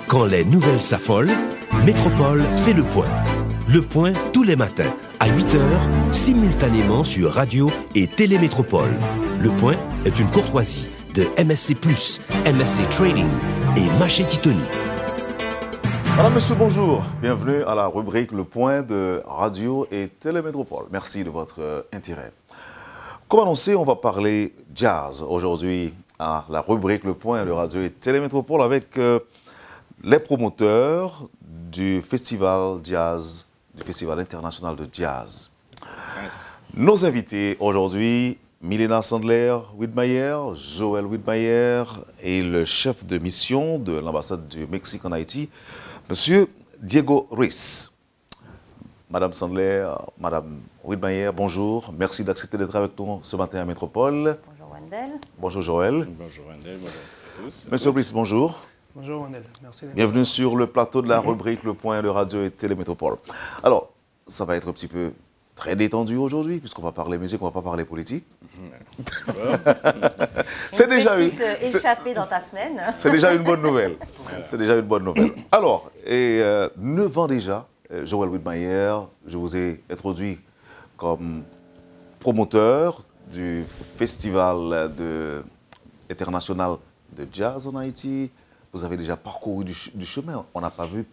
Quand les nouvelles s'affolent, Métropole fait le point. Le point tous les matins, à 8h, simultanément sur Radio et Télémétropole. Le point est une courtoisie de MSC+, MSC Trading et Maché Titoni. Madame, monsieur, bonjour. Bienvenue à la rubrique Le Point de Radio et Télémétropole. Merci de votre intérêt. Comme annoncé, on va parler jazz aujourd'hui à la rubrique Le Point de Radio et Télémétropole avec les promoteurs du festival jazz, du Festival international de jazz. Nos invités aujourd'hui, Milena Sandler-Widmayer, Joël Widmayer et le chef de mission de l'ambassade du Mexique en Haïti, Monsieur Diego Ruiz. Madame Sandler, Madame Widmayer, bonjour. Merci d'accepter d'être avec nous ce matin à Métropole. Bonjour Wendell. Bonjour Joël. Bonjour Wendell, bonjour à tous. Monsieur Ruiz, bonjour. Bonjour Wendell, merci. Bienvenue sur le plateau de la rubrique Le Point de Radio et Télémétropole. Alors, ça va être un petit peu très détendu aujourd'hui, puisqu'on va parler musique, on ne va pas parler politique. C'est déjà une petite échappée dans ta semaine. C'est déjà une bonne nouvelle. C'est déjà une bonne nouvelle. Alors, 9 ans déjà, Joël Widmayer, je vous ai introduit comme promoteur du Festival international de jazz en Haïti. Vous avez déjà parcouru du chemin, on n'a pas vu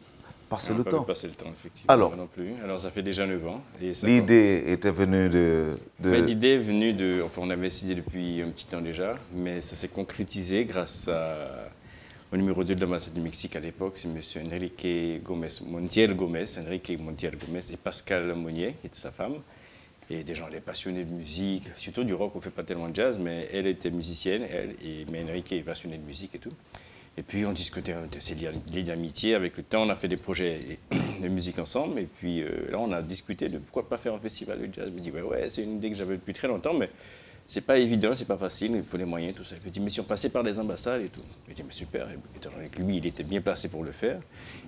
passer le temps. On n'a pas vu passer le temps, effectivement, alors, non plus. Alors, ça fait déjà 9 ans. L'idée était venue de... L'idée est venue de... Enfin, on avait essayé depuis un petit temps déjà, mais ça s'est concrétisé grâce au numéro 2 de l'ambassade du Mexique à l'époque. C'est M. Enrique Montiel Gomez et Pascal Monnier, qui était sa femme. Et des gens, les passionnés de musique, surtout du rock, on ne fait pas tellement de jazz, mais elle était musicienne, mais Enrique est passionné de musique et tout. Et puis on discutait, c'est lié d'amitié. Avec le temps, on a fait des projets de musique ensemble. Et puis là, on a discuté de pourquoi pas faire un festival de jazz. Je me dis, ouais, c'est une idée que j'avais depuis très longtemps, mais c'est pas évident, c'est pas facile, il faut les moyens, tout ça. Je me dis, mais si on passait par les ambassades et tout. Je me dis, mais super. Et étant donné que lui, il était bien placé pour le faire.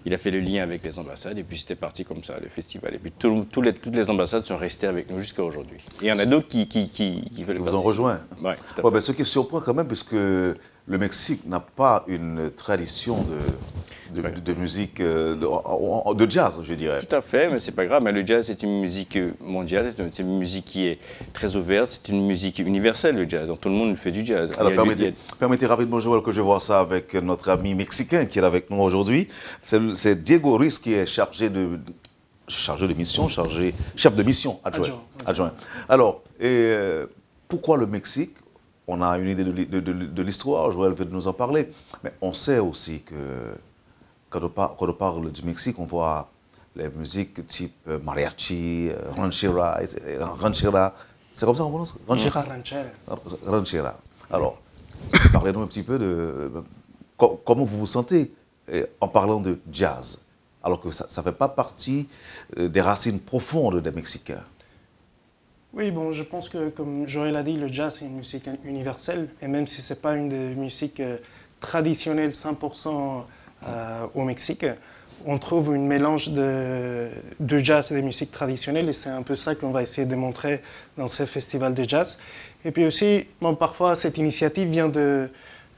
Il a fait le lien avec les ambassades et puis c'était parti comme ça, le festival. Et puis toutes les ambassades sont restées avec nous jusqu'à aujourd'hui. Et il y en a d'autres qui veulent vous en rejoindre. Ouais, tout à fait. Ben, ce qui surprend quand même, puisque le Mexique n'a pas une tradition de musique, de jazz, je dirais. Tout à fait, mais c'est pas grave. Mais le jazz, c'est une musique mondiale, c'est une musique qui est très ouverte, c'est une musique universelle, le jazz. Donc tout le monde fait du jazz. Alors permettez rapidement, Joël, que je vois ça avec notre ami mexicain qui est avec nous aujourd'hui. C'est Diego Ruiz qui est chef de mission adjoint. Alors, pourquoi le Mexique? On a une idée de l'histoire, Joël veut nous en parler, mais on sait aussi que quand on parle du Mexique, on voit les musiques type mariachi, ranchera, c'est comme ça qu'on prononce? Ranchera. Alors, parlez-nous un petit peu de comment vous vous sentez en parlant de jazz, alors que ça ne fait pas partie des racines profondes des Mexicains. Oui, bon, je pense que, comme Joël a dit, le jazz est une musique universelle, et même si ce n'est pas une des musiques traditionnelles 100% au Mexique, on trouve un mélange de jazz et de musique traditionnelle, et c'est un peu ça qu'on va essayer de montrer dans ce festival de jazz. Et puis aussi, bon, parfois, cette initiative vient de...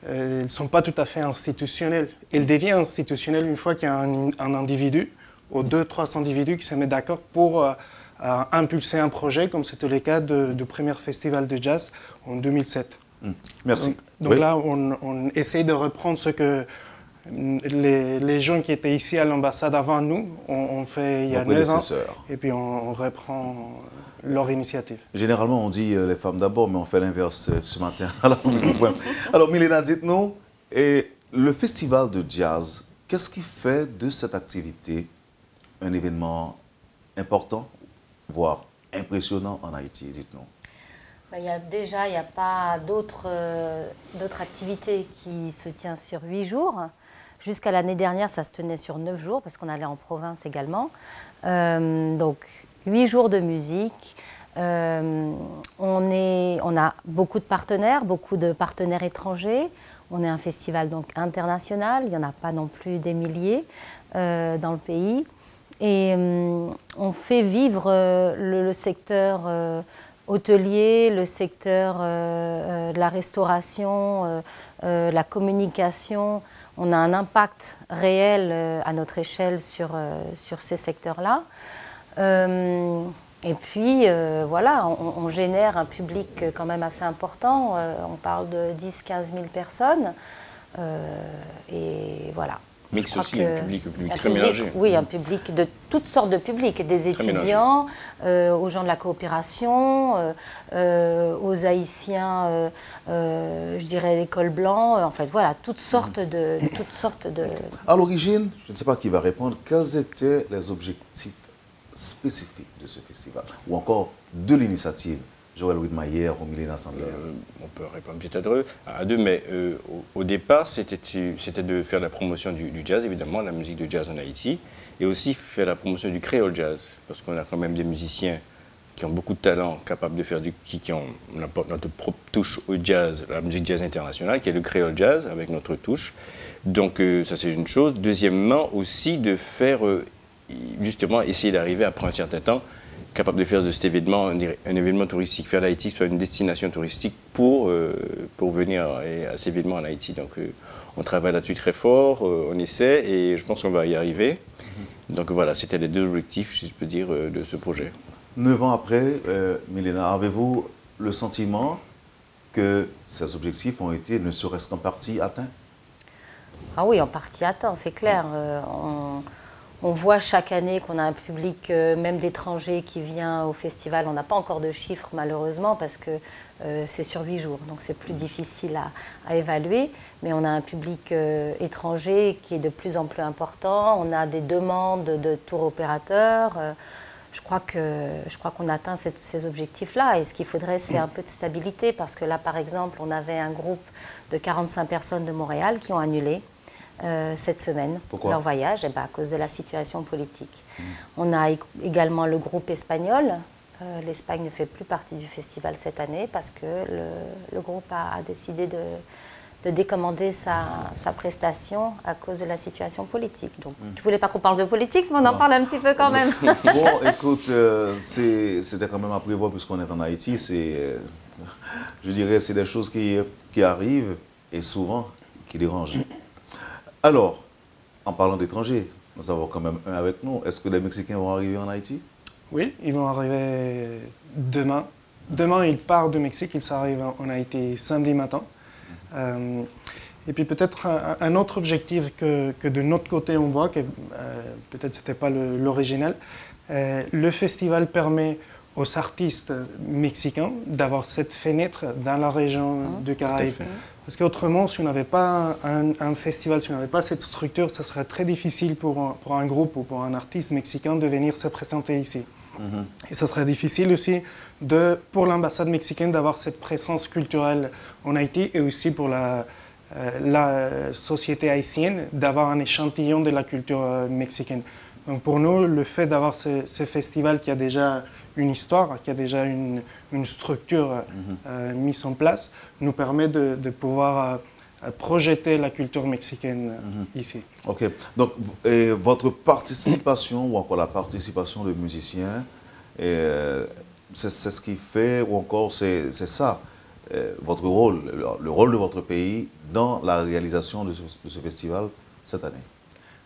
elles ne sont pas tout à fait institutionnelles. Elle devient institutionnelle une fois qu'il y a un individu, ou 200-300 individus qui se mettent d'accord pour... impulser un projet, comme c'était le cas du premier festival de jazz en 2007. Merci. Donc là, on essaie de reprendre ce que les gens qui étaient ici à l'ambassade avant nous ont fait il y a 9 ans, et puis on reprend leur initiative. Généralement, on dit les femmes d'abord, mais on fait l'inverse ce matin. Alors, Milena, dites-nous, le festival de jazz, qu'est-ce qui fait de cette activité un événement important, voire impressionnant en Haïti, dites-nous? Il n'y a pas d'autres activités qui se tiennent sur 8 jours. Jusqu'à l'année dernière, ça se tenait sur 9 jours, parce qu'on allait en province également. Donc, 8 jours de musique. On a beaucoup de partenaires étrangers. On est un festival donc international, il n'y en a pas non plus des milliers dans le pays. Et on fait vivre le secteur hôtelier, le secteur de la restauration, la communication. On a un impact réel à notre échelle sur ces secteurs-là. Et puis, voilà, on génère un public quand même assez important. On parle de 10-15 000 personnes. Et voilà. Mix aussi, un public très mélangé. Oui, un public de toutes sortes de publics, des étudiants, aux gens de la coopération, aux Haïtiens, je dirais l'école blanc, en fait, voilà, toutes sortes de... À l'origine, je ne sais pas qui va répondre, quels étaient les objectifs spécifiques de ce festival, ou encore de l'initiative Joël Widmayer ou Milena Sandler? On peut répondre peut-être à deux, mais au départ, c'était de faire la promotion du jazz, évidemment, la musique de jazz en Haïti, et aussi faire la promotion du créole jazz, parce qu'on a quand même des musiciens qui ont beaucoup de talent, capables de faire qui ont notre propre touche au jazz, la musique jazz internationale, qui est le créole jazz, avec notre touche. Donc ça, c'est une chose. Deuxièmement, aussi de faire, justement, essayer d'arriver après un certain temps, capable de faire de cet événement un événement touristique, faire l'Haïti soit une destination touristique pour venir à cet événement en Haïti. Donc on travaille là-dessus très fort, on essaie et je pense qu'on va y arriver. Donc voilà, c'était les deux objectifs, si je peux dire, de ce projet. 9 ans après, Milena, avez-vous le sentiment que ces objectifs ont été, ne serait-ce qu'en partie, atteints? Ah oui, en partie atteints, c'est clair. On voit chaque année qu'on a un public, même d'étrangers, qui vient au festival. On n'a pas encore de chiffres, malheureusement, parce que c'est sur 8 jours. Donc c'est plus difficile à évaluer. Mais on a un public étranger qui est de plus en plus important. On a des demandes de tour opérateurs. Je crois qu'on atteint ces objectifs-là. Et ce qu'il faudrait, c'est un peu de stabilité. Parce que là, par exemple, on avait un groupe de 45 personnes de Montréal qui ont annulé cette semaine leur voyage, à cause de la situation politique. On a également le groupe espagnol. L'Espagne ne fait plus partie du festival cette année parce que le groupe a décidé de décommander sa prestation à cause de la situation politique. Donc, tu ne voulais pas qu'on parle de politique, mais on en parle un petit peu quand même. Bon, écoute, c'était quand même à prévoir puisqu'on est en Haïti. Je dirais, c'est des choses qui arrivent et souvent qui dérangent. Alors, en parlant d'étrangers, nous avons quand même un avec nous. Est-ce que les Mexicains vont arriver en Haïti? Oui, ils vont arriver demain. Demain, ils partent du Mexique, ils arrivent en Haïti samedi matin. Et puis peut-être un autre objectif que de notre côté on voit, que peut-être ce n'était pas l'original, le festival permet aux artistes mexicains d'avoir cette fenêtre dans la région de Caraïbes. Parce qu'autrement, si on n'avait pas un festival, si on n'avait pas cette structure, ça serait très difficile pour un groupe ou pour un artiste mexicain de venir se présenter ici. Et ça serait difficile aussi pour l'ambassade mexicaine d'avoir cette présence culturelle en Haïti et aussi pour la société haïtienne d'avoir un échantillon de la culture mexicaine. Donc pour nous, le fait d'avoir ce festival qui a déjà une histoire, qui a déjà une structure mise en place, nous permet de pouvoir projeter la culture mexicaine ici. Ok. Donc, votre participation ou encore la participation de musiciens, c'est ce qui fait, ou encore c'est ça, votre rôle, le rôle de votre pays dans la réalisation de ce festival cette année?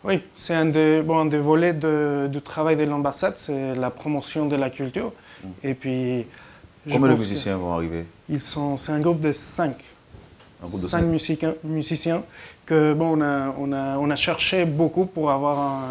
Oui, c'est un des volets du travail de l'ambassade, c'est la promotion de la culture. Et puis, combien de musiciens vont arriver? C'est un groupe de 5. 5 musiciens que on a cherché beaucoup pour avoir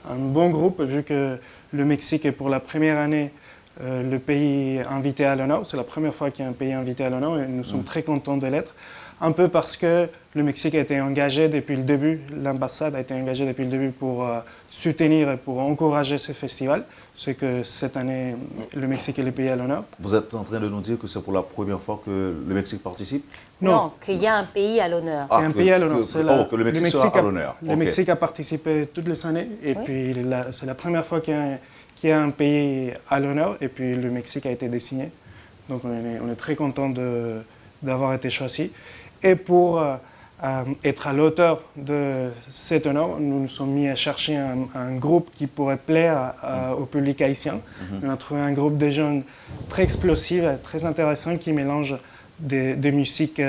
un bon groupe, vu que le Mexique est pour la première année le pays invité à l'honneur. C'est la première fois qu'il y a un pays invité à l'honneur et nous sommes très contents de l'être. Un peu parce que le Mexique a été engagé depuis le début, l'ambassade a été engagée depuis le début pour soutenir et pour encourager ce festival. C'est que cette année, le Mexique est le pays à l'honneur. Vous êtes en train de nous dire que c'est pour la première fois que le Mexique participe? Non, qu'il y a un pays à l'honneur. Un pays à l'honneur. Que le Mexique sera à l'honneur. Le Mexique a participé toutes les années et puis c'est la première fois qu'il y a un pays à l'honneur et puis le Mexique a été désigné. Donc on est très content d'avoir été choisi. Et pour être à l'auteur de cet honneur, nous nous sommes mis à chercher un groupe qui pourrait plaire au public haïtien. On a trouvé un groupe de jeunes très explosifs, très intéressants, qui mélangent des musiques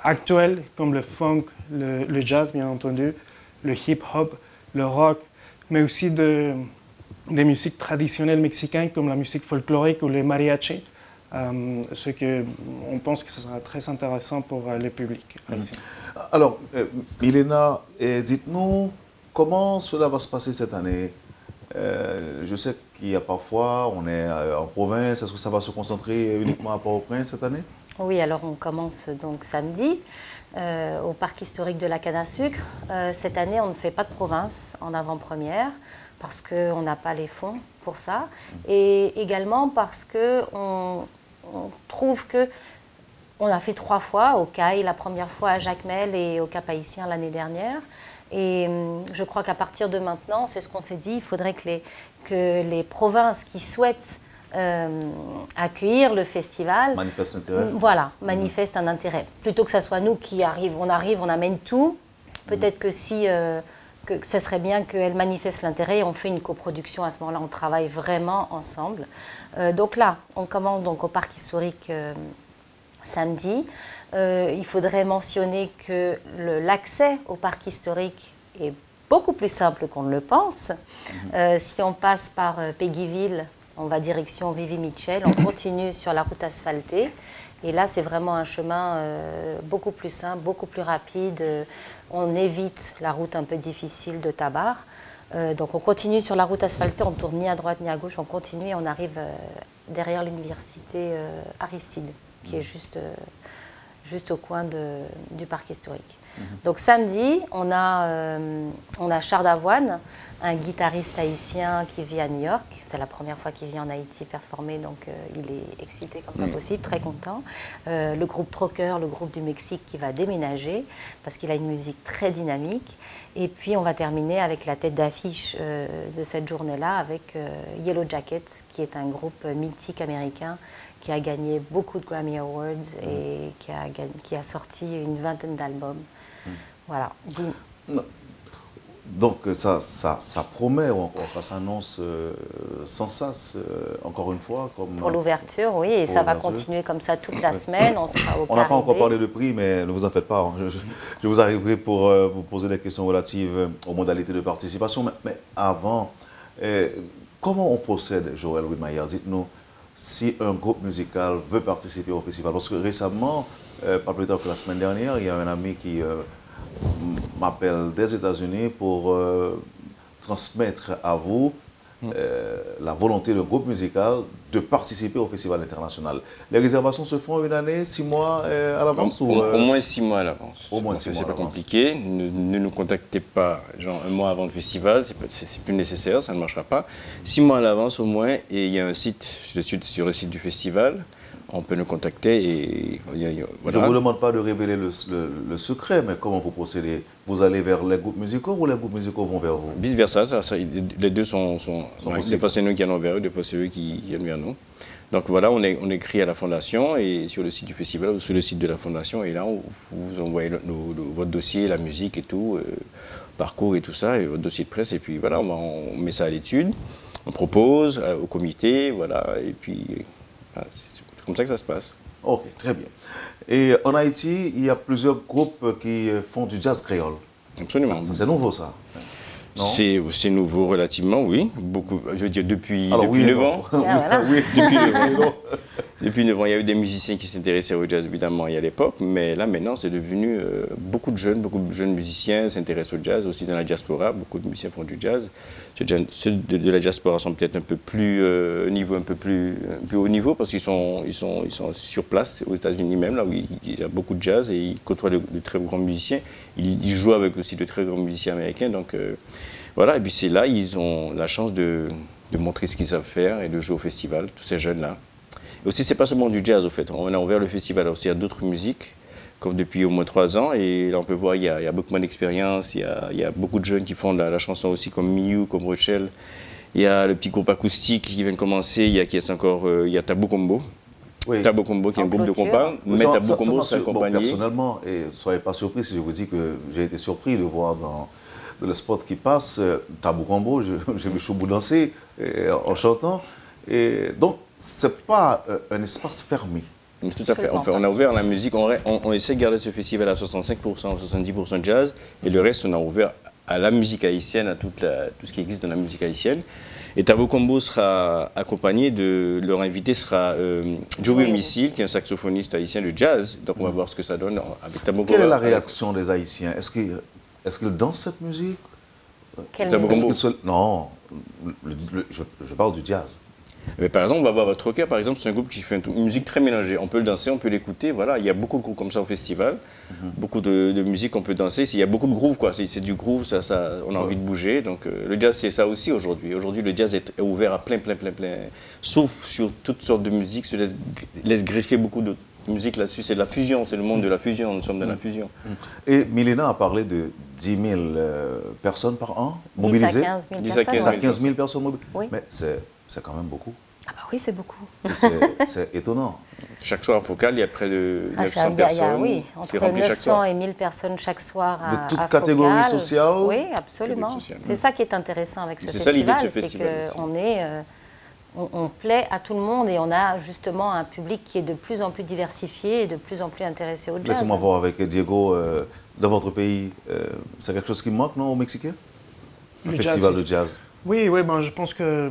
actuelles, comme le funk, le jazz, bien entendu, le hip-hop, le rock, mais aussi des musiques traditionnelles mexicaines, comme la musique folklorique ou les mariachis. Ce que on pense que ce sera très intéressant pour le public. Alors, Milena, dites-nous comment cela va se passer cette année. Je sais qu'il y a parfois, on est en province, est-ce que ça va se concentrer uniquement à Port-au-Prince cette année? Oui, alors on commence donc samedi au parc historique de la Canne à Sucre. Cette année, on ne fait pas de province en avant-première parce qu'on n'a pas les fonds pour ça, et également parce qu'on trouve qu'on a fait 3 fois au CAI, la première fois à Jacmel et au Cap-Haïtien l'année dernière. Et je crois qu'à partir de maintenant, c'est ce qu'on s'est dit, il faudrait que les provinces qui souhaitent accueillir le festival manifestent l'intérêt. Voilà, manifestent un intérêt. Plutôt que ce soit nous qui arrivent, on amène tout. Peut-être que que ce serait bien qu'elles manifestent l'intérêt et on fait une coproduction à ce moment-là, on travaille vraiment ensemble. Donc là, on commence donc au parc historique samedi. Il faudrait mentionner que l'accès au parc historique est beaucoup plus simple qu'on ne le pense. Si on passe par Péguiville, on va direction Vivi Mitchell, on continue sur la route asphaltée. Et là, c'est vraiment un chemin beaucoup plus simple, beaucoup plus rapide. On évite la route un peu difficile de Tabar. Donc on continue sur la route asphaltée, on ne tourne ni à droite ni à gauche, on continue et on arrive derrière l'université Aristide, qui est juste au coin du parc historique. Donc samedi, on a Char d'Avoine, un guitariste haïtien qui vit à New York. C'est la première fois qu'il vient en Haïti performer, donc il est excité comme pas possible, très content. Le groupe Trocker, le groupe du Mexique qui va déménager parce qu'il a une musique très dynamique. Et puis on va terminer avec la tête d'affiche de cette journée-là avec Yellow Jacket, qui est un groupe mythique américain qui a gagné beaucoup de Grammy Awards et qui a sorti une 20aine d'albums. Voilà. Donc ça promet, ça s'annonce sans cesse, encore une fois. Pour l'ouverture, oui, et ça va continuer comme ça toute la semaine. On sera au Caribé. On n'a pas encore parlé de prix, mais ne vous en faites pas. Hein. Je vous arriverai pour vous poser des questions relatives aux modalités de participation. Mais avant, comment on procède, Joël Widmayer? Dites-nous, si un groupe musical veut participer au festival. Parce que récemment, pas plus tard que la semaine dernière, il y a un ami qui m'appelle des États-Unis pour transmettre à vous la volonté d'un groupe musical de participer au festival international. Les réservations se font une année, 6 mois à l'avance au moins 6 mois à l'avance. Au moins 6 mois. C'est pas compliqué. Ne nous contactez pas genre 1 mois avant le festival, c'est plus nécessaire, ça ne marchera pas. 6 mois à l'avance au moins, et il y a un site sur le site du festival. On peut nous contacter et voilà. Je ne vous demande pas de révéler le secret, mais comment vous procédez? Vous allez vers les groupes musicaux ou les groupes musicaux vont vers vous? Vice versa, les deux sont des fois c'est nous qui allons vers eux, des fois c'est eux qui viennent vers nous. Donc voilà, on écrit à la fondation et sur le site du festival ou sur le site de la fondation, et là vous envoyez votre dossier, la musique et tout, parcours et tout ça, et votre dossier de presse, et puis voilà, on met ça à l'étude, on propose au comité, voilà, et puis voilà, c'est comme ça que ça se passe. Ok, très bien. Et en Haïti, il y a plusieurs groupes qui font du jazz créole. Absolument. Ça c'est nouveau, ça. C'est nouveau relativement, oui. Beaucoup, je veux dire, depuis 9 ans. Ah, voilà. Oui, Depuis 9 ans. Depuis 9 ans, il y a eu des musiciens qui s'intéressaient au jazz, évidemment, à l'époque. Mais là, maintenant, c'est devenu beaucoup de jeunes musiciens s'intéressent au jazz, aussi dans la diaspora. Beaucoup de musiciens font du jazz. Ceux de la diaspora sont peut-être un peu plus un peu plus haut niveau, parce qu'ils sont sur place, aux États-Unis même, là où il y a beaucoup de jazz, et ils côtoient de très grands musiciens. Ils jouent avec aussi de très grands musiciens américains. Donc voilà, et puis c'est là, ils ont la chance de montrer ce qu'ils savent faire et de jouer au festival, tous ces jeunes-là. Et aussi, c'est pas seulement du jazz, au fait. On a ouvert le festival aussi à d'autres musiques, comme depuis au moins 3 ans. Et là, on peut voir, il y a beaucoup moins d'expérience. Il y a beaucoup de jeunes qui font la chanson aussi, comme Miu, comme Rochelle. Il y a le petit groupe acoustique qui vient de commencer. Il y a Tabou Combo. Oui. Tabo Combo qui est un groupe de compas, mais Tabo Combo c'est accompagné. Personnellement, et soyez pas surpris si je vous dis que j'ai été surpris de voir dans le spot qui passe Tabo Combo, j'ai vu Choubou danser en chantant. Et donc, c'est pas un espace fermé. Tout à fait. On a ouvert la musique, on essaie de garder ce festival à 65%, 70% jazz, et le reste, on a ouvert à la musique haïtienne, à tout ce qui existe dans la musique haïtienne. Et Tabo Combo sera accompagné leur invité sera Joey Missile, qui est un saxophoniste haïtien de jazz. Donc on va voir ce que ça donne avec Tabo Combo. Quelle est la réaction des Haïtiens? Est-ce qu'ils dansent cette musique? Tabo Combo. Non, je parle du jazz. Mais par exemple, on va voir votre Rocker, par exemple, c'est un groupe qui fait une musique très mélangée. On peut le danser, on peut l'écouter. Voilà, il y a beaucoup de groupes comme ça au festival, beaucoup de musique qu'on peut danser. Il y a beaucoup de groove, quoi. C'est du groove, on a envie de bouger. Donc le jazz, c'est ça aussi aujourd'hui. Aujourd'hui, le jazz est ouvert à plein. Sauf sur toutes sortes de musique, se laisse greffer beaucoup de musique là-dessus. C'est de la fusion, c'est le monde de la fusion. Nous sommes dans la fusion. Et Milena a parlé de 10 000 personnes par an mobilisées. 10 à 15 000 personnes. 10 à 15 000 personnes mobilisées. Oui. Mais c'est quand même beaucoup. Ah bah oui, c'est beaucoup. C'est étonnant. Chaque soir à Focal, il y a près de 900 Il y personnes. a, oui, entre 900 et 1000 personnes chaque soir à de toute Focal. catégorie sociale. Oui, absolument. C'est ça qui est intéressant avec ce festival. C'est ça l'idée de ce festival. C'est qu'on plaît à tout le monde et on a justement un public qui est de plus en plus diversifié et de plus en plus intéressé au jazz. Laissez-moi voir avec Diego, dans votre pays, c'est quelque chose qui manque, non, au Mexicain? Un festival de jazz. Oui, ben, je pense que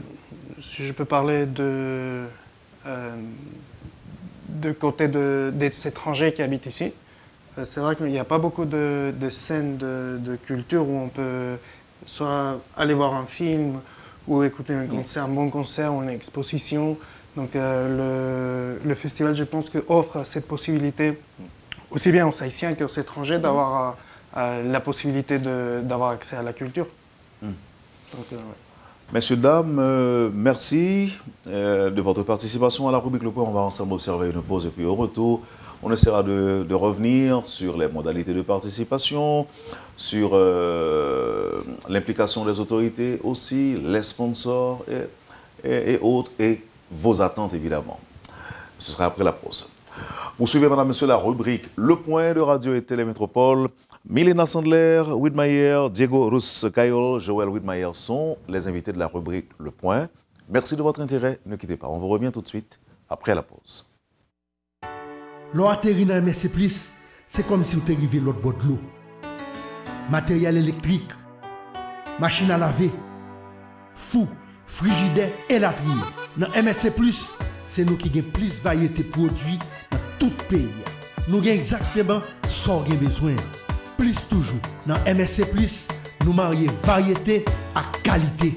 si je peux parler de côté des étrangers qui habitent ici, c'est vrai qu'il n'y a pas beaucoup de scènes de culture où on peut soit aller voir un film ou écouter un concert, un bon concert ou une exposition. Donc le festival, je pense, offre cette possibilité, aussi bien aux Haïtiens qu'aux étrangers, d'avoir la possibilité d'avoir accès à la culture. Donc, ouais. Messieurs, dames, merci de votre participation à la rubrique Le Point. On va ensemble observer une pause et puis au retour, on essaiera de revenir sur les modalités de participation, sur l'implication des autorités aussi, les sponsors et autres, et vos attentes évidemment. Ce sera après la pause. Vous suivez, madame, monsieur, la rubrique Le Point de Radio et Télémétropole. Milena Sandler, Widmayer, Diego Rus-Cayol, Joël Widmayer sont les invités de la rubrique Le Point. Merci de votre intérêt. Ne quittez pas. On vous revient tout de suite après la pause. L'eau atterrit dans MSC+, c'est comme si vous étiez arrivé l'autre bord de l'eau. Matériel électrique, machine à laver, fou, frigidaire et latrine. Dans MSC+, c'est nous qui avons plus de variété de produits dans tout le pays. Nous avons exactement ce qu'on a besoin. Plus toujours, dans MSC+, nous marions variété à qualité.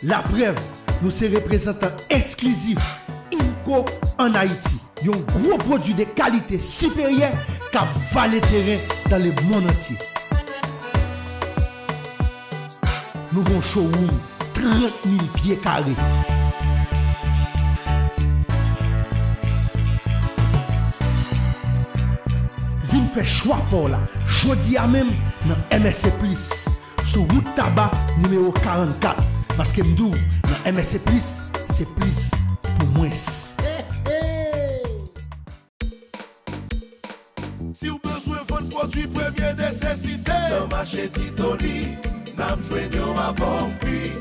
La preuve, nous sommes représentants exclusifs INCO en Haïti. Un gros produit de qualité supérieure qui a valé terrain dans le monde entier. Nous avons un showroom 30 000 pieds carrés. Vin fait choix pour là. Jodi à même dans MSC+. Sur route tabac numéro 44. Parce que m'dou, dans MSC+, c'est plus pour moins. Si vous besoin de votre produit première nécessité, dans marché Titoni, n'a joué à bon prix.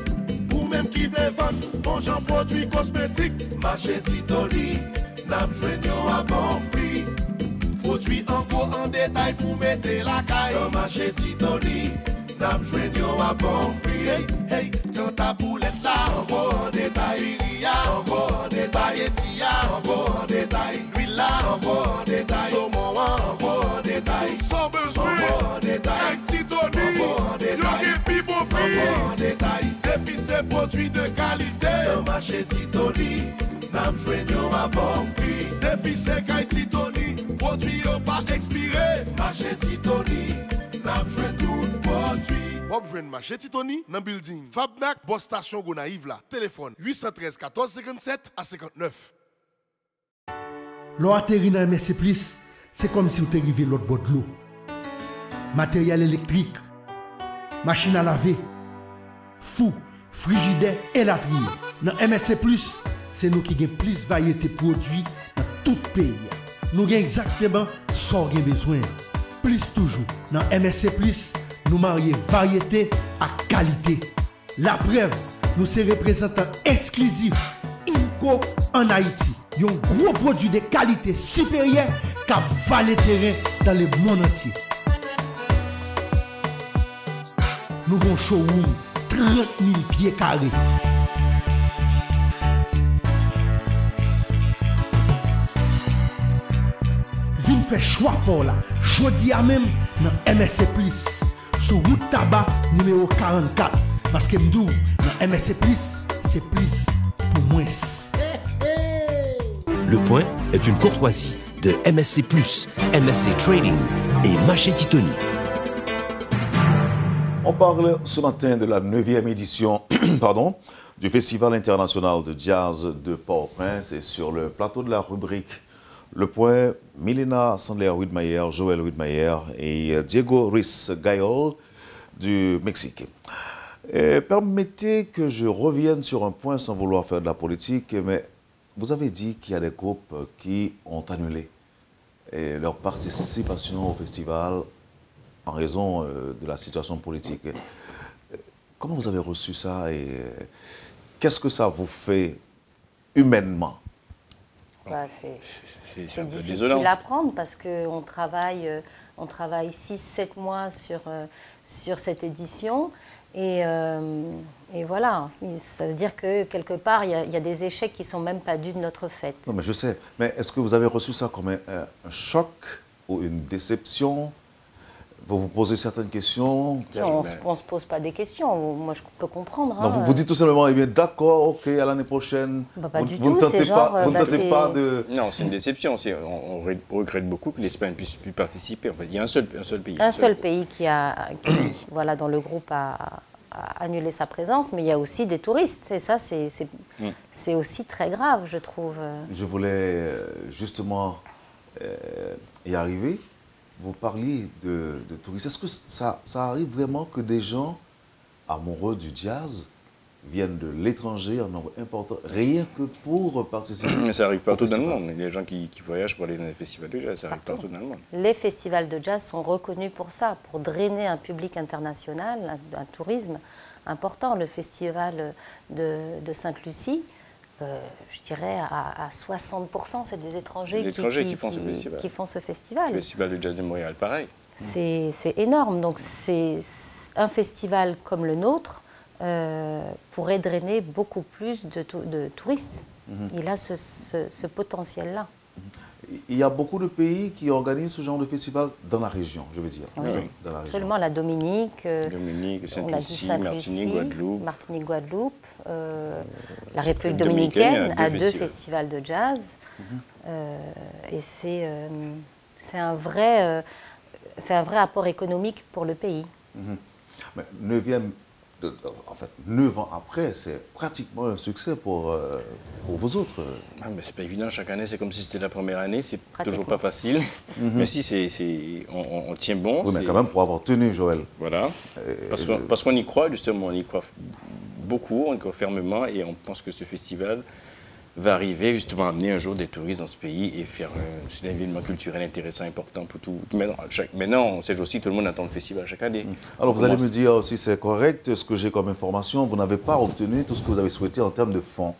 Ou même qui veut vendre bon genre produits cosmétiques, marché Titoni, n'a joué à bon prix. Produits en gros en détail pour mettre la caille, dans marché Titoni, n'a joué à bon prix. Hey, hey, quand ta boulette là, en gros en détail, Tyria, en gros en détail, Tia, en gros en détail, l'huile là, en gros en détail, saumon en gros en détail, sans besoin, en détail, avec Titoni, en détail, et bon prix, en détail, depuis ces produits de qualité, dans marché Titoni, n'a joué à bon prix, depuis ces cailles Titoni, produits pas expiré, marché Titoni, n'a joué tout produit. Wap jwen marché Titoni dans building Fabnac, Boss Station Gonaïve là. Téléphone 813 14 57 à 59. L'eau atterrit dans MSC+, c'est comme si vous étiez arrivé l'autre bord de l'eau. Matériel électrique, machine à laver, fou, frigidaire et latrine. Dans MSC+, c'est nous qui avons plus de variété de produits dans tout pays. Nous avons exactement ce qu'on a besoin. Plus toujours, dans MSC+, nous marions variété à qualité. La preuve, nous sommes représentants exclusifs INCO en Haïti. Un gros produit de qualité supérieure qui va le terrain dans le monde entier. Nous avons un showroom 30 000 pieds carrés. Vin fait choix pour là. Jodi à même dans MSC+, sur route tabac numéro 44. Parce que m'dou, dans MSC+, c'est plus pour moins. Le Point est une courtoisie de MSC+, MSC Trading et Maché Titoni. On parle ce matin de la 9e édition pardon, du Festival international de jazz de Port-au-Prince et sur le plateau de la rubrique Le Point, Milena Sandler-Widmayer, Joël Widmayer et Diego Ruiz-Gayol du Mexique. Et permettez que je revienne sur un point sans vouloir faire de la politique, mais vous avez dit qu'il y a des groupes qui ont annulé leur participation au festival en raison de la situation politique. Comment vous avez reçu ça et qu'est-ce que ça vous fait humainement? Bah, c'est difficile désolant à prendre parce qu'on travaille 6-7 mois sur cette édition. Et voilà, ça veut dire que quelque part, il y a des échecs qui ne sont même pas dus de notre fête. Non, mais je sais. Mais est-ce que vous avez reçu ça comme un choc ou une déception? Vous vous posez certaines questions? On ne se pose pas des questions. Moi, je peux comprendre. Hein. Non, vous dites tout simplement, eh bien, d'accord, ok, à l'année prochaine. Bah, pas du vous tout, c'est genre... Vous ne tentez pas de... Non, c'est une déception. On regrette beaucoup que l'Espagne puisse plus participer. En fait, il y a un seul pays. Un seul pays qui voilà, dans le groupe a annulé sa présence, mais il y a aussi des touristes. Et ça, c'est aussi très grave, je trouve. Je voulais justement y arriver. Vous parliez de touristes. Est-ce que ça arrive vraiment que des gens amoureux du jazz viennent de l'étranger en nombre important, rien que pour participer? Mais ça arrive partout dans le monde. Il y a des gens qui voyagent pour aller dans les festivals de jazz. Ça arrive partout dans le monde. Les festivals de jazz sont reconnus pour ça, pour drainer un public international, un tourisme important. Le festival de Sainte-Lucie, je dirais à 60%, c'est des étrangers, qui font ce festival. Le festival de jazz de Montréal, pareil. C'est énorme. Donc c'est un festival comme le nôtre pourrait drainer beaucoup plus de touristes. Il a ce potentiel-là. Il y a beaucoup de pays qui organisent ce genre de festival dans la région, je veux dire. Oui, dans la région. Absolument. La Dominique, Sainte-Lucie, Martinique, la République dominicaine a 2 festivals de jazz. Et c'est un vrai apport économique pour le pays. Mais 9 ans après, c'est pratiquement un succès pour vous autres. Ah, mais c'est pas évident, chaque année c'est comme si c'était la première année, c'est toujours pas facile. Mais si on tient bon. Oui, mais quand même pour avoir tenu, Joël. Voilà, parce qu'on y croit justement, on y croit beaucoup, on y croit fermement et on pense que ce festival va arriver justement à amener un jour des touristes dans ce pays et faire un événement culturel intéressant, important pour tout. Maintenant, on sait aussi que tout le monde attend le festival chaque année. Alors vous allez me dire aussi, c'est correct, ce que j'ai comme information, vous n'avez pas obtenu tout ce que vous avez souhaité en termes de fonds.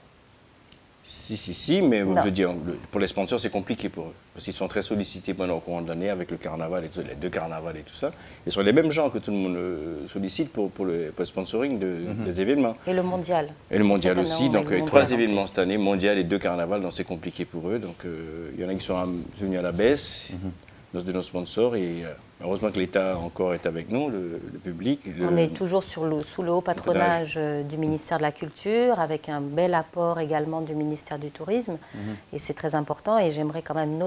Si, mais je veux dire, pour les sponsors, c'est compliqué pour eux. Parce qu'ils sont très sollicités pendant le courant de l'année avec le carnaval et tout, les 2 carnavals et tout ça. Et ce sont les mêmes gens que tout le monde sollicite pour le sponsoring des événements. Et le mondial. Et le mondial aussi. Donc, 3 événements cette année, mondial et 2 carnavals, donc c'est compliqué pour eux. Donc, il y en a qui sont venus à la baisse de nos sponsors. Et heureusement que l'État encore est avec nous, le public. On est toujours sous le haut patronage du ministère de la Culture, avec un bel apport également du ministère du Tourisme. Et c'est très important. Et j'aimerais quand même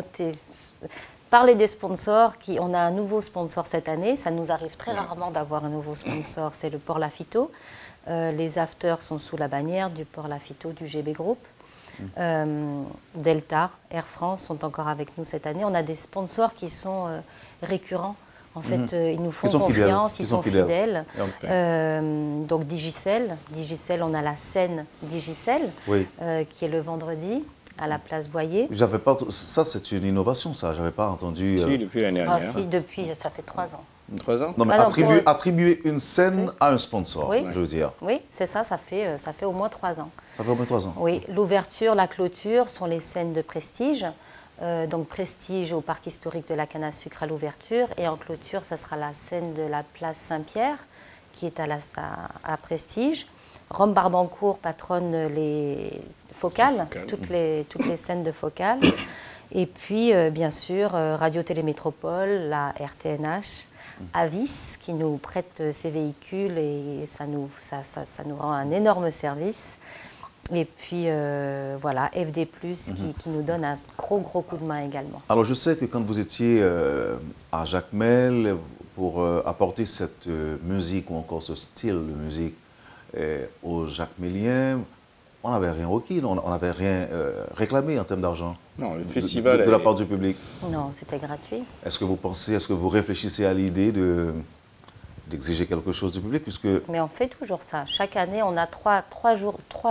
parler des sponsors. On a un nouveau sponsor cette année. Ça nous arrive très rarement d'avoir un nouveau sponsor. C'est le Port Lafiteau. Les afters sont sous la bannière du Port Lafiteau, du GB Group. Delta, Air France sont encore avec nous cette année. On a des sponsors qui sont récurrents. En fait, ils nous font confiance, ils sont fidèles. Donc Digicel, on a la scène Digicel, qui est le vendredi. à la place Boyer. J'avais pas, ça, c'est une innovation, ça. J'avais pas entendu. Si, depuis l'année Ah, dernière. si, depuis, ça fait 3 ans. 3 ans? Non, mais Ah non, attribuer une scène à un sponsor, Oui. je veux dire. Oui, c'est ça, ça fait au moins 3 ans. Ça fait au moins 3 ans. Oui, l'ouverture, la clôture sont les scènes de prestige. Donc prestige au parc historique de la canne à sucre à l'ouverture. Et en clôture, ça sera la scène de la place Saint-Pierre, qui est à prestige. Rome Barbancourt patronne les focales, toutes les scènes de focales. Et puis, bien sûr, Radio Télémétropole, la RTNH, Avis, qui nous prête ses véhicules et ça nous rend un énorme service. Et puis, voilà, FD+, qui nous donne un gros coup de main également. Alors, je sais que quand vous étiez à Jacmel, pour apporter cette musique ou encore ce style de musique aux Jacmeliens, on n'avait rien requis, on n'avait rien réclamé en termes d'argent. Non, le festival de la part du public. Non, c'était gratuit. Est-ce que vous réfléchissez à l'idée d'exiger quelque chose du public, puisque... Mais on fait toujours ça. Chaque année, on a 3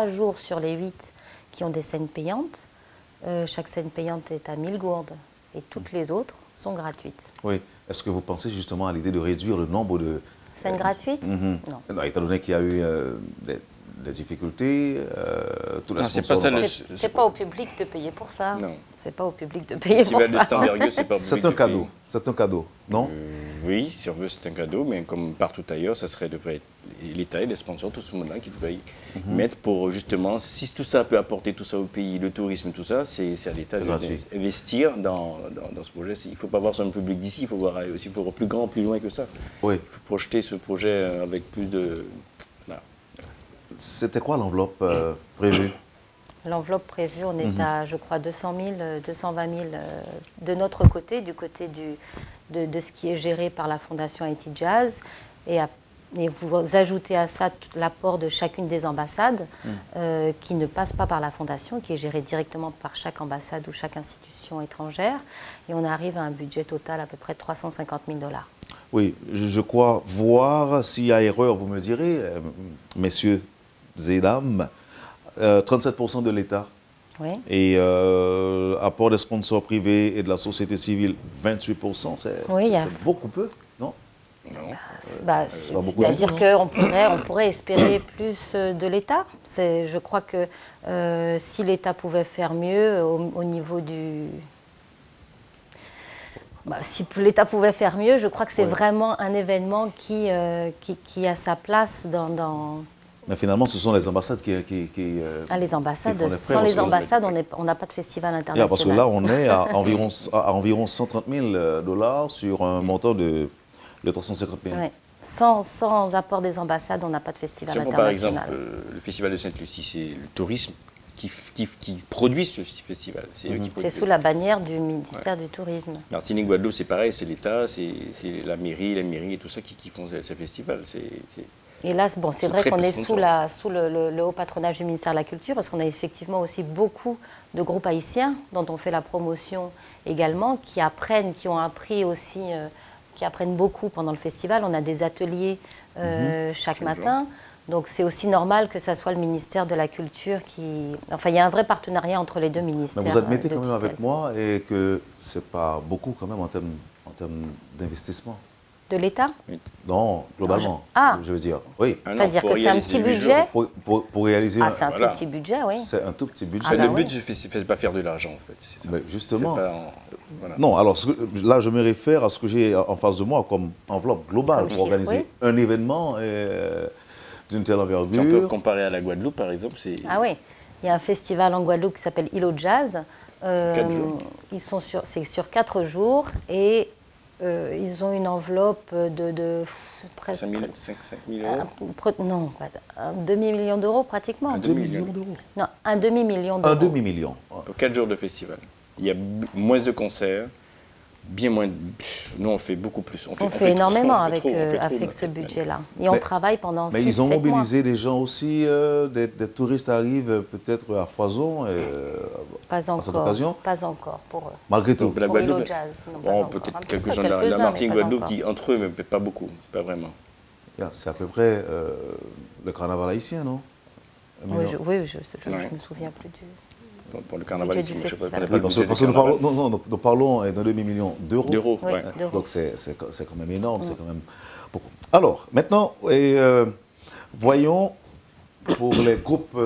jours sur les 8 qui ont des scènes payantes. Chaque scène payante est à 1000 gourdes et toutes les autres sont gratuites. Oui. Est-ce que vous pensez justement à l'idée de réduire le nombre de... Scènes gratuites? Non. Non, étant donné qu'il y a eu des difficultés, tout le c'est pas ça le... C'est pas au public de payer pour ça. Non. C'est pas au public de payer pour Festival de ça. cette envergure, c'est pas C'est un cadeau. C'est un cadeau, non? Oui, si on veut, c'est un cadeau, mais comme partout ailleurs, ça devrait être l'État et les sponsors, tout ce monde-là qui devrait mettre pour justement, si tout ça peut apporter tout ça au pays, le tourisme, tout ça, c'est à l'État d'investir dans ce projet. Il ne faut pas voir sur un public d'ici, il faut voir aussi, il faut voir plus grand, plus loin que ça. Oui. Il faut projeter ce projet avec plus de... Voilà. C'était quoi l'enveloppe prévue? L'enveloppe prévue, on est à, je crois, 200 000, 220 000 de notre côté, du côté de ce qui est géré par la Fondation Haïti Jazz. Et vous ajoutez à ça l'apport de chacune des ambassades qui ne passe pas par la Fondation, qui est gérée directement par chaque ambassade ou chaque institution étrangère. Et on arrive à un budget total à peu près de 350 000 $. Oui, je crois voir, s'il y a erreur, vous me direz, messieurs et dames, 37% de l'État. Oui. Et apport des sponsors privés et de la société civile, 28%. C'est beaucoup peu, non? Non. C'est-à-dire qu'on pourrait espérer plus de l'État. Je crois que si l'État pouvait faire mieux au niveau du... si l'État pouvait faire mieux, je crois que c'est vraiment un événement qui a sa place dans... Mais finalement, ce sont les ambassades qui les ambassades, qui font les frais, sans les ambassades, on n'a pas de festival international. Parce que là, on est à environ 130 000 $ sur un montant de 350 000. Ouais. Sans apport des ambassades, on n'a pas de festival international. Par exemple, le festival de Sainte-Lucie, c'est le tourisme qui produit ce festival. C'est sous la bannière du ministère du Tourisme. Martinique, Guadeloupe, c'est pareil, c'est l'État, c'est la mairie et tout ça qui font ces festivals. Et là, bon, c'est vrai qu'on est sous le haut patronage du ministère de la Culture, parce qu'on a effectivement aussi beaucoup de groupes haïtiens dont on fait la promotion également, qui ont appris aussi, qui apprennent beaucoup pendant le festival. On a des ateliers chaque matin. Donc c'est aussi normal que ça soit le ministère de la Culture qui... Enfin, il y a un vrai partenariat entre les deux ministères. Mais vous admettez quand même avec moi et que ce n'est pas beaucoup quand même en termes d'investissement. De l'État? Non, globalement, je veux dire. Oui. C'est-à-dire que c'est un petit budget pour réaliser... Ah, c'est un tout petit budget, oui. C'est un tout petit budget. Le but, c'est pas faire de l'argent, en fait. Mais justement. Voilà. Non, alors là, je me réfère à ce que j'ai en face de moi comme enveloppe globale pour organiser un événement d'une telle envergure. Si on peut comparer à la Guadeloupe, par exemple, c'est... Ah oui, il y a un festival en Guadeloupe qui s'appelle Îlot Jazz. 4 jours. C'est sur 4 jours et... ils ont une enveloppe de presque... 5 000 euros Non, un demi-million d'euros pratiquement. Un demi-million d'euros? Non, un demi-million d'euros. Un demi-million. Pour 4 jours de festival. Il y a moins de concerts, bien moins... Nous, on fait beaucoup plus. On fait énormément avec ce budget-là. Et on travaille pendant 6-7 mois. Mais ils ont mobilisé des gens aussi, des touristes arrivent peut-être à foison pas encore, à cette occasion. Pas encore pour eux. Malgré tout. Pour Îlot Jazz. Bon, peut-être quelques gens de la Martinique, Guadeloupe qui, entre eux, mais pas beaucoup, pas vraiment. C'est à peu près le carnaval haïtien, non? Oui, je ne me souviens plus du... pour le carnavalisme. Budget du Je sais pas, festival. on n'a pas le Parce budget que du nous carnaval. parlons, nous parlons d'un demi-million d'euros. D'euros, Oui, ouais. d'euros. Donc c'est quand même énorme, c'est quand même beaucoup. Alors, maintenant, voyons pour les groupes,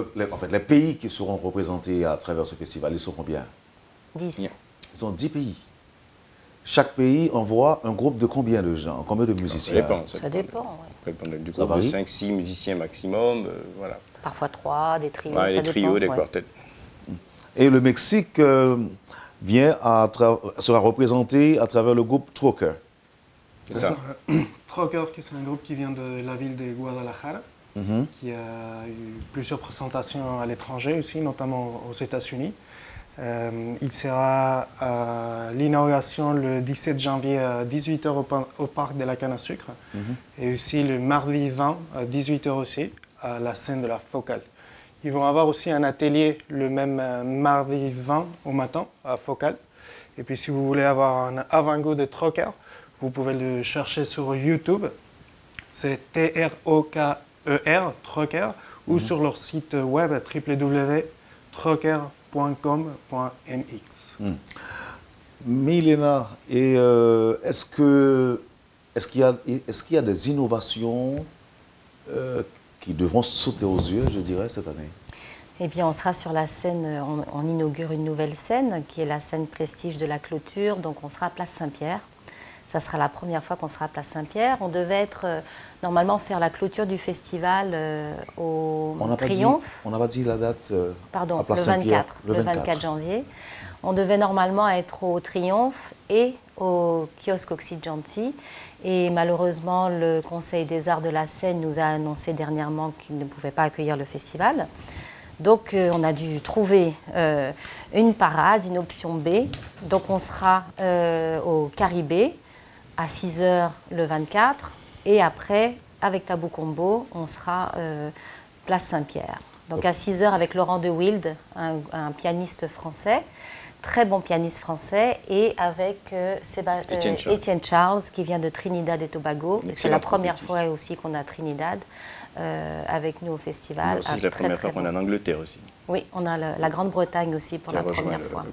les pays qui seront représentés à travers ce festival, ils sont combien? 10. Yeah. Ils sont 10 pays. Chaque pays envoie un groupe de combien de gens, combien de musiciens? Ça dépend, ouais. Ça dépend du Ça groupe de varie. 5-6 musiciens maximum, voilà. Parfois 3, des trios, Ouais, ça des trios, des dépend. Ouais. quartets. Et le Mexique sera représenté à travers le groupe Trocker. C'est ça. Trocker, c'est un groupe qui vient de la ville de Guadalajara, qui a eu plusieurs présentations à l'étranger aussi, notamment aux États-Unis. Il sera à l'inauguration le 17 janvier à 18h au parc de la Canne à Sucre, et aussi le mardi 20 à 18h aussi à la scène de la Focale. Ils vont avoir aussi un atelier le même mardi 20 au matin à Focale. Et puis si vous voulez avoir un avant-goût de Trocker, vous pouvez le chercher sur YouTube. C'est Troker, Trocker, ou sur leur site web www.trocker.com.mx. Milena, est-ce qu'il y a des innovations qui devront sauter aux yeux, je dirais, cette année? Eh bien, on sera sur la scène, on inaugure une nouvelle scène qui est la scène prestige de la clôture, donc on sera à Place Saint-Pierre. Ça sera la première fois qu'on sera à Place Saint-Pierre. On devait normalement faire la clôture du festival au Triomphe. On n'a pas dit la date Pardon, à Place le Saint-Pierre. 24, le 24 janvier. On devait normalement être au Triomphe et au kiosque Occidenti. Et malheureusement, le Conseil des arts de la Seine nous a annoncé dernièrement qu'il ne pouvait pas accueillir le festival. Donc on a dû trouver une parade, une option B. Donc on sera au Caribé à 6h le 24. Et après, avec Tabou Combo, on sera Place Saint-Pierre. Donc à 6h avec Laurent de Wild, un pianiste français, très bon pianiste français, et avec Étienne Charles, qui vient de Trinidad et Tobago. C'est la première fois aussi qu'on a Trinidad avec nous au festival. C'est la première fois qu'on est en Angleterre aussi. Oui, on a la Grande-Bretagne aussi pour la première fois.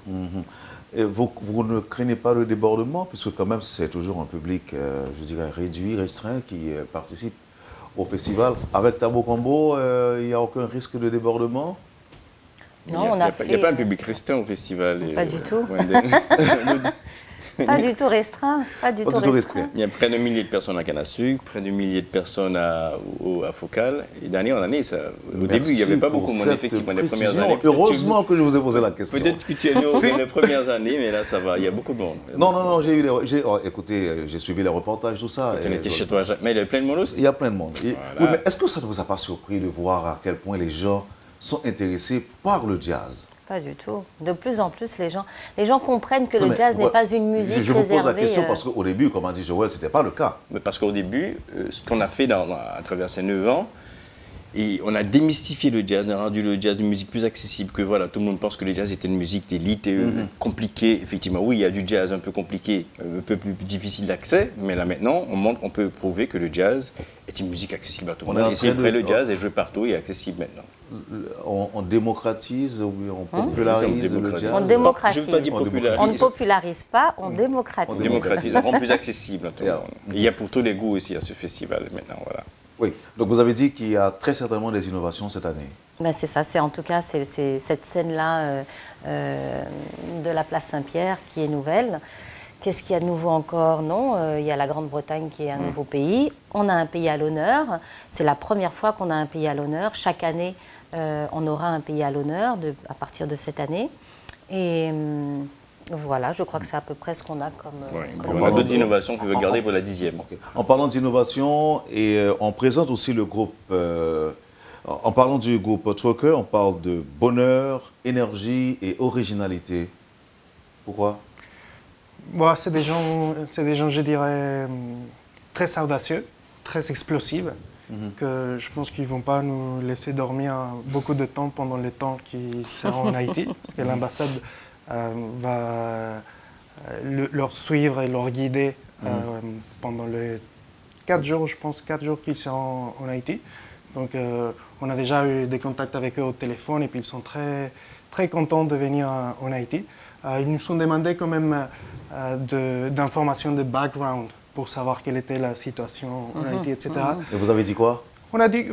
Et vous ne craignez pas le débordement, puisque quand même c'est toujours un public, je dirais, réduit, restreint, qui participe au festival. Avec Tabou Combo, il n'y a aucun risque de débordement? Non, il n'y a pas un public restreint au festival. Pas du tout. Pas du tout restreint. Pas du tout restreint. Il y a près de 1 millier de personnes à Canne à Sucre, près de 1 millier de personnes à Focale. Et d'année en année, au début, il n'y avait pas beaucoup de monde, effectivement, les premières années. Heureusement que je vous ai posé la question. Peut-être que tu es né les premières années, mais là, ça va, il y a beaucoup de monde. Non, écoutez, j'ai suivi les reportages, tout ça. Tu étais chez toi, mais il y a plein de monde aussi. Il y a plein de monde. Voilà. Oui, mais est-ce que ça ne vous a pas surpris de voir à quel point les gens sont intéressés par le jazz? Pas du tout. De plus en plus, les gens comprennent que le jazz n'est pas une musique réservée. Je vous pose la question parce qu'au début, comme a dit Joël, ce n'était pas le cas. Mais parce qu'au début, ce qu'on a fait à travers ces 9 ans, et on a démystifié le jazz, on a rendu le jazz une musique plus accessible, que voilà, tout le monde pense que le jazz était une musique d'élite et compliquée. Effectivement, oui, il y a du jazz un peu compliqué, un peu plus difficile d'accès, mais là maintenant, on peut prouver que le jazz est une musique accessible à tout le monde. Et c'est vrai, le jazz est joué partout et est accessible maintenant. On démocratise, on popularise le jazz. On démocratise. Je ne veux pas dire popularise. On ne popularise pas, on démocratise. On démocratise, on rend plus accessible à tout le monde. Et il y a pour tous les goûts aussi à ce festival maintenant, voilà. Oui, donc vous avez dit qu'il y a très certainement des innovations cette année. Ben c'est ça, en tout cas c'est cette scène-là de la place Saint-Pierre qui est nouvelle. Qu'est-ce qu'il y a de nouveau encore? Non, il y a la Grande-Bretagne qui est un nouveau pays. On a un pays à l'honneur. C'est la première fois qu'on a un pays à l'honneur. Chaque année, on aura un pays à l'honneur à partir de cette année. Et voilà, je crois que c'est à peu près ce qu'on a comme... on a d'autres innovations qu'on veut garder pour la 10e. Okay. En parlant d'innovation, et on présente aussi le groupe... en parlant du groupe Trocker, on parle de bonheur, énergie et originalité. Pourquoi? Bon, c'est des gens, je dirais, très audacieux, très explosifs, que je pense qu'ils ne vont pas nous laisser dormir beaucoup de temps pendant le temps qu'ils seront en Haïti, parce que l'ambassade va leur suivre et leur guider pendant les 4 jours, je pense, 4 jours qu'ils seront en Haïti. Donc, on a déjà eu des contacts avec eux au téléphone et puis ils sont très, très contents de venir en Haïti. Ils nous ont demandé quand même d'informations de background pour savoir quelle était la situation en Haïti, etc. Et vous avez dit quoi? On a dit,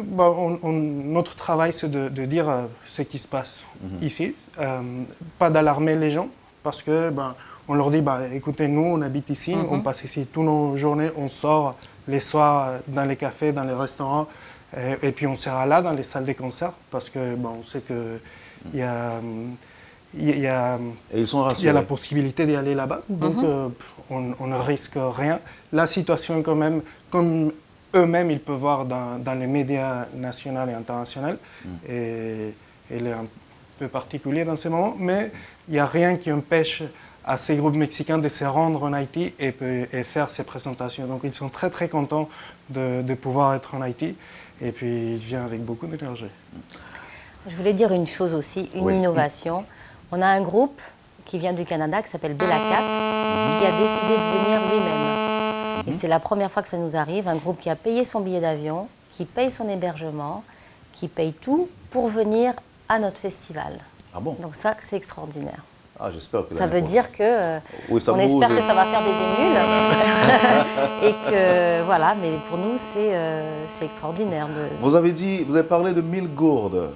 notre travail, c'est de dire ce qui se passe ici, pas d'alarmer les gens, parce que on leur dit, écoutez, nous, on habite ici, on passe ici toutes nos journées, on sort les soirs dans les cafés, dans les restaurants, et puis on sera là dans les salles de concert, parce que on sait qu'il y a... Il y a la possibilité d'y aller là-bas, donc on ne risque rien. La situation, quand même, comme eux-mêmes, ils peuvent voir dans les médias nationaux et internationaux, et elle est un peu particulière dans ces moments, mais il n'y a rien qui empêche à ces groupes mexicains de se rendre en Haïti et faire ces présentations. Donc ils sont très très contents de pouvoir être en Haïti, et puis ils viennent avec beaucoup d'énergie. Je voulais dire une chose aussi, une innovation. On a un groupe qui vient du Canada qui s'appelle Bella Cat, qui a décidé de venir lui-même. Et c'est la première fois que ça nous arrive, un groupe qui a payé son billet d'avion, qui paye son hébergement, qui paye tout pour venir à notre festival. Ah bon? Donc ça, c'est extraordinaire. Ah, j'espère que ça veut dire que oui, on espère que ça va faire des émules et que voilà, mais pour nous c'est extraordinaire. Vous avez parlé de 1000 gourdes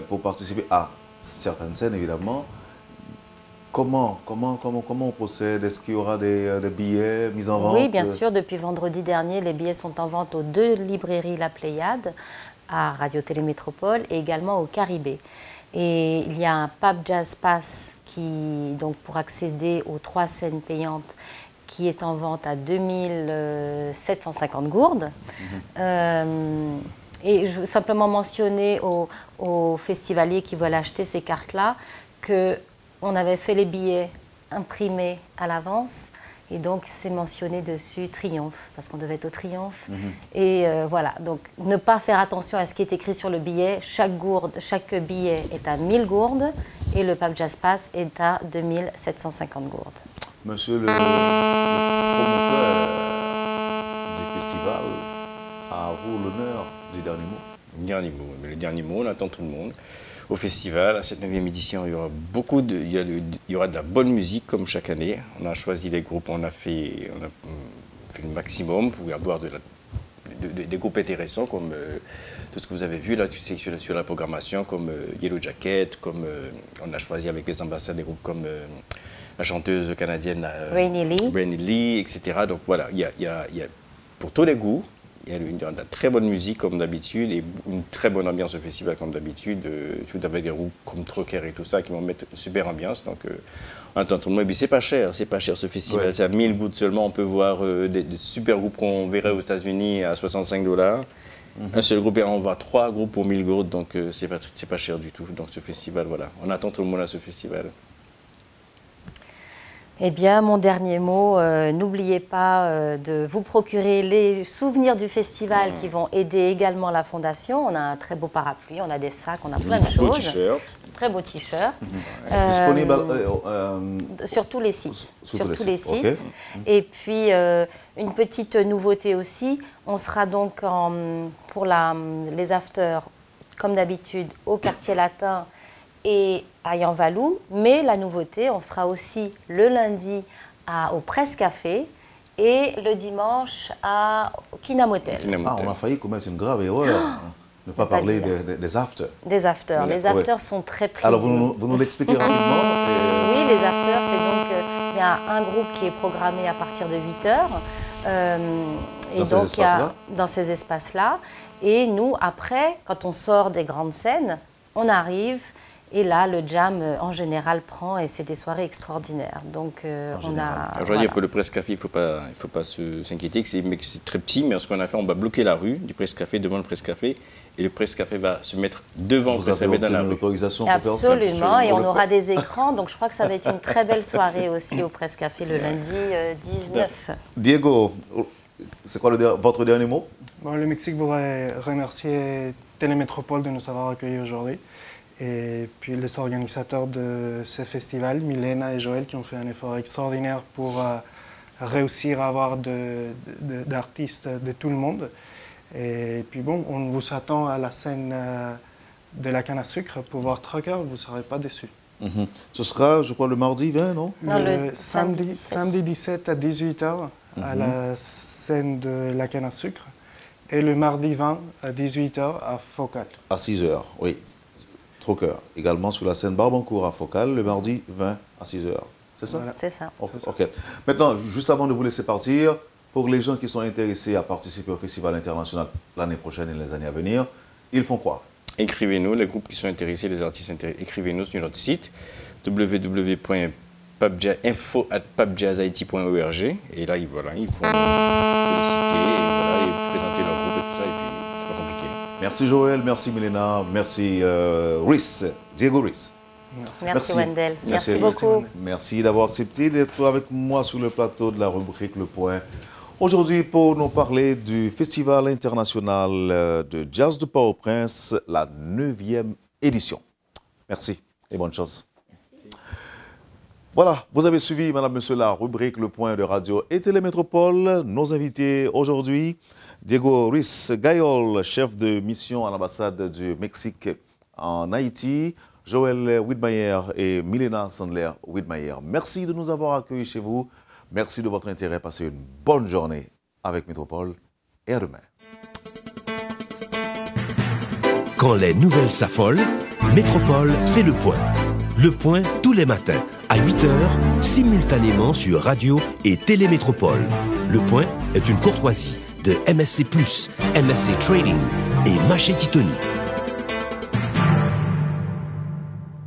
pour participer à certaines scènes, évidemment. Comment on procède? Est-ce qu'il y aura des billets mis en vente? Oui, bien sûr. Depuis vendredi dernier, les billets sont en vente aux 2 librairies La Pléiade, à Radio Télé Métropole et également au Caribé. Et il y a un Pub Jazz Pass donc pour accéder aux 3 scènes payantes, qui est en vente à 2750 gourdes. Et je veux simplement mentionner aux festivaliers qui veulent acheter ces cartes-là qu'on avait fait les billets imprimés à l'avance. Et donc, c'est mentionné dessus Triomphe, parce qu'on devait être au Triomphe. Et voilà, donc ne pas faire attention à ce qui est écrit sur le billet. Chaque billet est à 1000 gourdes et le Pub Jazz Pass est à 2750 gourdes. Monsieur le promoteur du festival, à vous l'honneur du dernier mot. Le dernier mot, on attend tout le monde. Au festival, à cette 9e édition, il y aura de la bonne musique comme chaque année. On a choisi des groupes, on a fait le maximum pour avoir des groupes intéressants comme tout ce que vous avez vu là sur la programmation, comme Yellow Jacket, comme on a choisi avec les ambassades des groupes comme la chanteuse canadienne Rainy Lee, etc. Donc voilà, il y a pour tous les goûts. Il y a de la très bonne musique comme d'habitude et une très bonne ambiance au festival comme d'habitude, tout avec des groupes comme Trocker et tout ça qui vont mettre une super ambiance. Donc on attend tout le monde. Et puis c'est pas cher ce festival. C'est à 1000 gouttes seulement. On peut voir des super groupes qu'on verrait aux États-Unis à $65. Un seul groupe et on voit 3 groupes pour 1000 gouttes, donc c'est pas cher du tout. Donc ce festival, voilà. On attend tout le monde à ce festival. Eh bien, mon dernier mot, n'oubliez pas de vous procurer les souvenirs du festival qui vont aider également la Fondation. On a un très beau parapluie, on a des sacs, on a plein de choses. T-shirt. Très beau t-shirt. Disponible sur tous les sites. Sur tous les sites. Okay. Et puis, une petite nouveauté aussi, on sera donc pour les afters, comme d'habitude, au Quartier Latin et à Yanvalou, mais la nouveauté, on sera aussi le lundi au Presse Café et le dimanche au Kinamotel. Ah, on a failli commettre une grave erreur. Ne pas parler des afters. Des afters. Les afters sont très prisés. Alors, vous nous l'expliquez rapidement Oui, les afters, c'est donc, il y a un groupe qui est programmé à partir de 8h. Dans ces espaces-là. Et nous, après, quand on sort des grandes scènes, on arrive. Et là, le jam, en général, prend et c'est des soirées extraordinaires. Donc, on a... Aujourd'hui, pour le Presse Café, il ne faut pas s'inquiéter, c'est très petit, mais ce qu'on a fait, on va bloquer la rue du Presse Café, devant le Presse Café, et le Presse Café va se mettre devant le Presse Café dans la rue. Absolument, et on aura des écrans, donc je crois que ça va être une très belle soirée aussi au Presse Café le lundi 19. Diego, c'est quoi votre dernier mot? Le Mexique voudrait remercier Télémétropole de nous avoir accueillis aujourd'hui. Et puis les organisateurs de ce festival, Milena et Joël, qui ont fait un effort extraordinaire pour réussir à avoir d'artistes de tout le monde. Et puis bon, on vous attend à la scène de la canne à sucre pour voir Trucker, vous ne serez pas déçus. Ce sera, je crois, le mardi 20, non? Non, le le samedi 17 à 18h à Mhm. la scène de la canne à sucre et le mardi 20 à 18h à Focal. À 6h, oui. Trucker. Également sur la scène Barbancourt à Focal, le mardi 20 à 6h. C'est ça? Voilà. C'est ça. Ok. Maintenant, juste avant de vous laisser partir, pour les gens qui sont intéressés à participer au Festival international l'année prochaine et les années à venir, ils font quoi? Écrivez-nous, les groupes qui sont intéressés, les artistes intéressés, écrivez-nous sur notre site www.info@papjazzhaiti.org et là, ils vont solliciter et présenter leur groupe et tout ça, et puis c'est pas compliqué. Merci Joël, merci Milena, merci Rhys, Diego Rhys. Merci Wendell. Merci Rhys. beaucoup. Merci d'avoir accepté d'être avec moi sur le plateau de la rubrique Le Point. Aujourd'hui, pour nous parler du Festival international de jazz de Port-au-Prince, la 9e édition. Merci et bonne chance. Voilà, vous avez suivi, madame, monsieur, la rubrique Le Point de Radio et Télémétropole. Nos invités aujourd'hui, Diego Rhys Gayol, chef de mission à l'ambassade du Mexique en Haïti, Joël Widmayer et Milena Sandler Widmayer. Merci de nous avoir accueillis chez vous. Merci de votre intérêt. Passez une bonne journée avec Métropole et à demain. Quand les nouvelles s'affolent, Métropole fait le point. Le point tous les matins à 8h, simultanément sur Radio et Télémétropole. Le point est une courtoisie de MSC+, MSC Trading et Machete Tony.